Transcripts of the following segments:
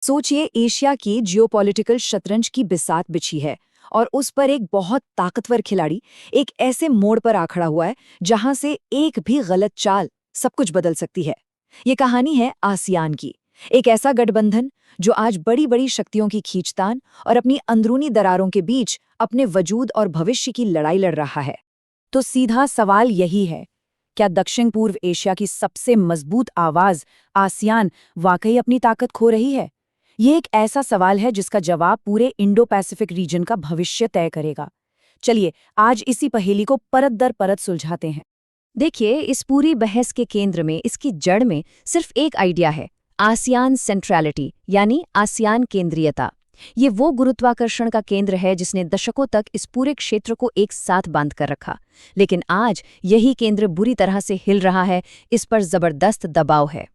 सोचिए, एशिया की जियोपॉलिटिकल शतरंज की बिसात बिछी है और उस पर एक बहुत ताकतवर खिलाड़ी एक ऐसे मोड़ पर आ खड़ा हुआ है जहां से एक भी गलत चाल सब कुछ बदल सकती है। ये कहानी है आसियान की। एक ऐसा गठबंधन जो आज बड़ी बड़ी शक्तियों की खींचतान और अपनी अंदरूनी दरारों के बीच अपने वजूद और भविष्य की लड़ाई लड़ रहा है। तो सीधा सवाल यही है, क्या दक्षिण पूर्व एशिया की सबसे मजबूत आवाज आसियान वाकई अपनी ताकत खो रही है? ये एक ऐसा सवाल है जिसका जवाब पूरे इंडो पैसिफिक रीजन का भविष्य तय करेगा। चलिए आज इसी पहेली को परत दर परत सुलझाते हैं। देखिए, इस पूरी बहस के केंद्र में, इसकी जड़ में सिर्फ एक आइडिया है, आसियान सेंट्रैलिटी यानी आसियान केंद्रीयता। ये वो गुरुत्वाकर्षण का केंद्र है जिसने दशकों तक इस पूरे क्षेत्र को एक साथ बांध कर रखा। लेकिन आज यही केंद्र बुरी तरह से हिल रहा है, इस पर जबरदस्त दबाव है।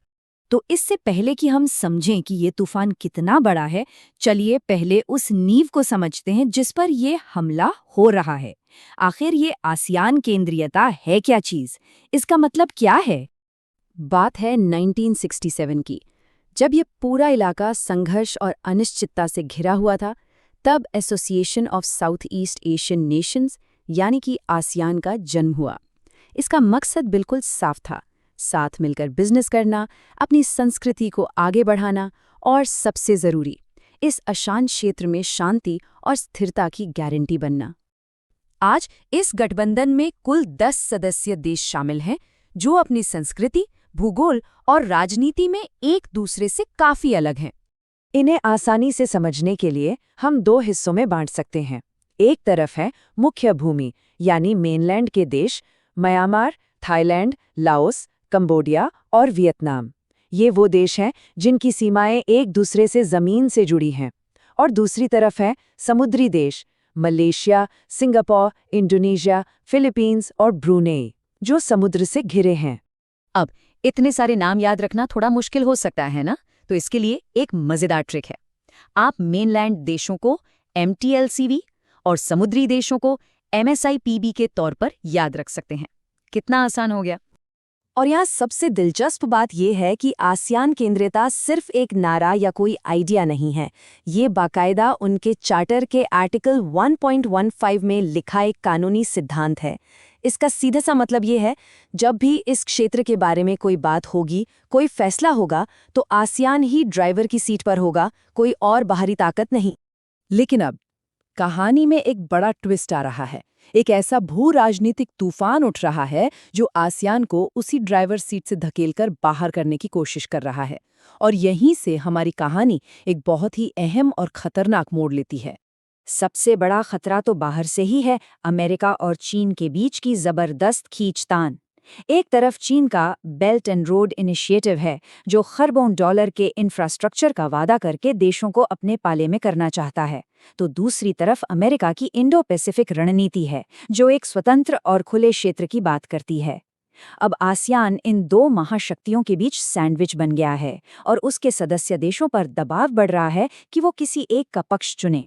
तो इससे पहले कि हम समझें कि ये तूफान कितना बड़ा है, चलिए पहले उस नींव को समझते हैं जिस पर ये हमला हो रहा है। आखिर ये आसियान केंद्रीयता है क्या चीज? इसका मतलब क्या है? बात है 1967 की, जब ये पूरा इलाका संघर्ष और अनिश्चितता से घिरा हुआ था। तब association of south east Asian Nations यानी कि आसियान का जन्म हुआ। इसका मकसद बिल्कुल साफ था, साथ मिलकर बिजनेस करना, अपनी संस्कृति को आगे बढ़ाना और सबसे जरूरी, इस अशांत क्षेत्र में शांति और स्थिरता की गारंटी बनना। आज इस गठबंधन में कुल 10 सदस्य देश शामिल हैं जो अपनी संस्कृति, भूगोल और राजनीति में एक दूसरे से काफी अलग हैं। इन्हें आसानी से समझने के लिए हम दो हिस्सों में बांट सकते हैं। एक तरफ है मुख्य भूमि यानी मेनलैंड के देश, म्यांमार, थाईलैंड, लाओस, कंबोडिया और वियतनाम। ये वो देश हैं जिनकी सीमाएं एक दूसरे से जमीन से जुड़ी हैं। और दूसरी तरफ है समुद्री देश, मलेशिया, सिंगापुर, इंडोनेशिया, फिलीपींस और ब्रूनेई, जो समुद्र से घिरे हैं। अब इतने सारे नाम याद रखना थोड़ा मुश्किल हो सकता है ना? तो इसके लिए एक मजेदार ट्रिक है। आप मेनलैंड देशों को MTLCV और समुद्री देशों को MSIPB के तौर पर याद रख सकते हैं। कितना आसान हो गया। और यहाँ सबसे दिलचस्प बात यह है कि आसियान केंद्रीयता सिर्फ एक नारा या कोई आइडिया नहीं है। ये बाकायदा उनके चार्टर के आर्टिकल 1.15 में लिखा एक कानूनी सिद्धांत है। इसका सीधा सा मतलब ये है, जब भी इस क्षेत्र के बारे में कोई बात होगी, कोई फैसला होगा, तो आसियान ही ड्राइवर की सीट पर होगा, कोई और बाहरी ताकत नहीं। लेकिन अब कहानी में एक बड़ा ट्विस्ट आ रहा है। एक ऐसा भू राजनीतिक तूफान उठ रहा है जो आसियान को उसी ड्राइवर सीट से धकेलकर बाहर करने की कोशिश कर रहा है। और यहीं से हमारी कहानी एक बहुत ही अहम और खतरनाक मोड़ लेती है। सबसे बड़ा खतरा तो बाहर से ही है, अमेरिका और चीन के बीच की जबरदस्त खींचतान। एक तरफ चीन का बेल्ट एंड रोड इनिशिएटिव है, जो खरबों डॉलर के इंफ्रास्ट्रक्चर का वादा करके देशों को अपने पाले में करना चाहता है। तो दूसरी तरफ अमेरिका की इंडो पैसिफिक रणनीति है, जो एक स्वतंत्र और खुले क्षेत्र की बात करती है। अब आसियान इन दो महाशक्तियों के बीच सैंडविच बन गया है और उसके सदस्य देशों पर दबाव बढ़ रहा है कि वो किसी एक का पक्ष चुने।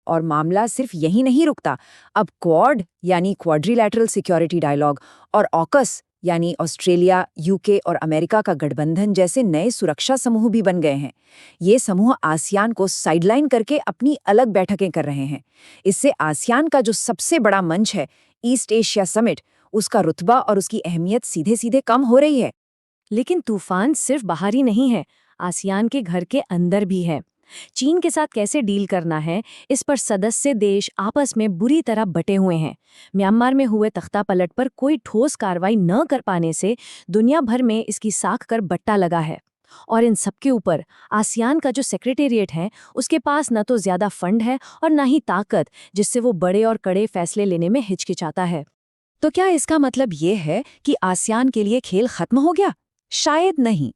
और मामला सिर्फ यही नहीं रुकता। अब क्वाड यानी क्वाड्रिलैटरल सिक्योरिटी डायलॉग और ऑकस यानी ऑस्ट्रेलिया, यूके और अमेरिका का गठबंधन जैसे नए सुरक्षा समूह भी बन गए हैं। ये समूह आसियान को साइडलाइन करके अपनी अलग बैठकें कर रहे हैं। इससे आसियान का जो सबसे बड़ा मंच है, ईस्ट एशिया समिट, उसका रुतबा और उसकी अहमियत सीधे सीधे कम हो रही है। लेकिन तूफान सिर्फ बाहर ही नहीं है, आसियान के घर के अंदर भी है। चीन के साथ कैसे डील करना है, इस पर सदस्य देश आपस में बुरी तरह बटे हुए हैं। म्यांमार में हुए तख्तापलट पर कोई ठोस कार्रवाई न कर पाने से दुनिया भर में इसकी साख कर बट्टा लगा है। और इन सबके ऊपर आसियान का जो सेक्रेटेरिएट है, उसके पास न तो ज्यादा फंड है और न ही ताकत, जिससे वो बड़े और कड़े फैसले लेने में हिचकिचाता है। तो क्या इसका मतलब ये है कि आसियान के लिए खेल खत्म हो गया? शायद नहीं।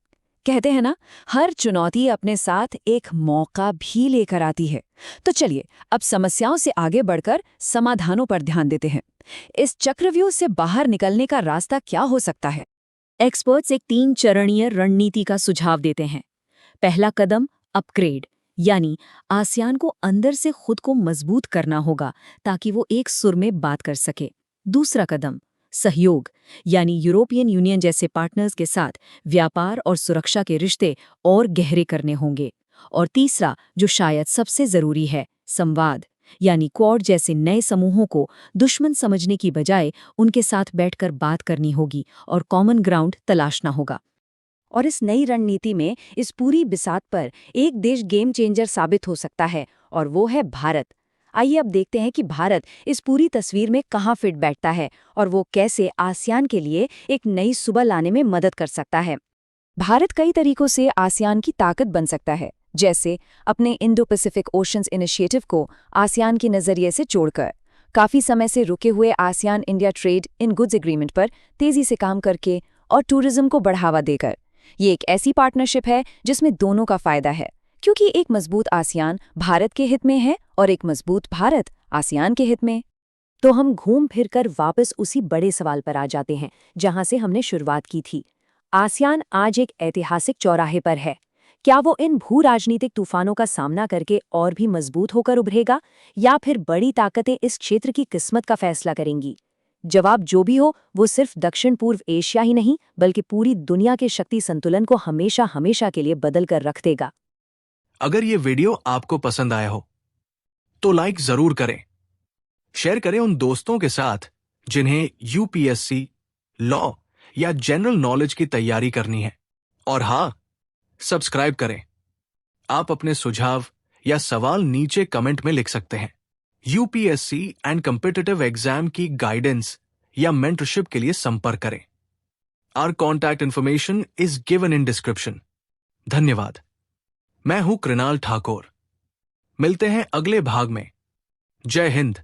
कहते हैं ना, हर चुनौती अपने साथ एक मौका भी लेकर आती है। तो चलिए अब समस्याओं से आगे बढ़कर समाधानों पर ध्यान देते हैं। इस चक्रव्यूह से बाहर निकलने का रास्ता क्या हो सकता है? एक्सपर्ट्स एक 3 चरणीय रणनीति का सुझाव देते हैं। पहला कदम अपग्रेड, यानी आसियान को अंदर से खुद को मजबूत करना होगा ताकि वो एक सुर में बात कर सके। दूसरा कदम सहयोग, यानी यूरोपियन यूनियन जैसे पार्टनर्स के साथ व्यापार और सुरक्षा के रिश्ते और गहरे करने होंगे। और तीसरा, जो शायद सबसे जरूरी है, संवाद, यानी क्वाड जैसे नए समूहों को दुश्मन समझने की बजाय उनके साथ बैठकर बात करनी होगी और कॉमन ग्राउंड तलाशना होगा। और इस नई रणनीति में इस पूरी बिसात पर एक देश गेम चेंजर साबित हो सकता है, और वो है भारत। आइए अब देखते हैं कि भारत इस पूरी तस्वीर में कहाँ फिट बैठता है और वो कैसे आसियान के लिए एक नई सुबह लाने में मदद कर सकता है। भारत कई तरीकों से आसियान की ताकत बन सकता है, जैसे अपने इंडो पैसिफिक ओशंस इनिशिएटिव को आसियान के नजरिए से जोड़कर, काफी समय से रुके हुए ASEAN India trade in goods agreement पर तेजी से काम करके, और टूरिज्म को बढ़ावा देकर। ये एक ऐसी पार्टनरशिप है जिसमें दोनों का फायदा है, क्योंकि एक मजबूत आसियान भारत के हित में है और एक मजबूत भारत आसियान के हित में। तो हम घूम फिरकर वापस उसी बड़े सवाल पर आ जाते हैं जहां से हमने शुरुआत की थी। आसियान आज एक ऐतिहासिक चौराहे पर है। क्या वो इन भू राजनीतिक तूफानों का सामना करके और भी मजबूत होकर उभरेगा, या फिर बड़ी ताकतें इस क्षेत्र की किस्मत का फैसला करेंगी? जवाब जो भी हो, वो सिर्फ दक्षिण पूर्व एशिया ही नहीं बल्कि पूरी दुनिया के शक्ति संतुलन को हमेशा हमेशा के लिए बदल कर रख देगा। अगर ये वीडियो आपको पसंद आया हो तो लाइक जरूर करें, शेयर करें उन दोस्तों के साथ जिन्हें यूपीएससी, लॉ या जनरल नॉलेज की तैयारी करनी है, और हाँ, सब्सक्राइब करें। आप अपने सुझाव या सवाल नीचे कमेंट में लिख सकते हैं। यूपीएससी एंड कॉम्पिटिटिव एग्जाम की गाइडेंस या मेंटरशिप के लिए संपर्क करें। Our contact information is given in description. धन्यवाद। मैं हूं कृणाल ठाकुर। मिलते हैं अगले भाग में। जय हिंद।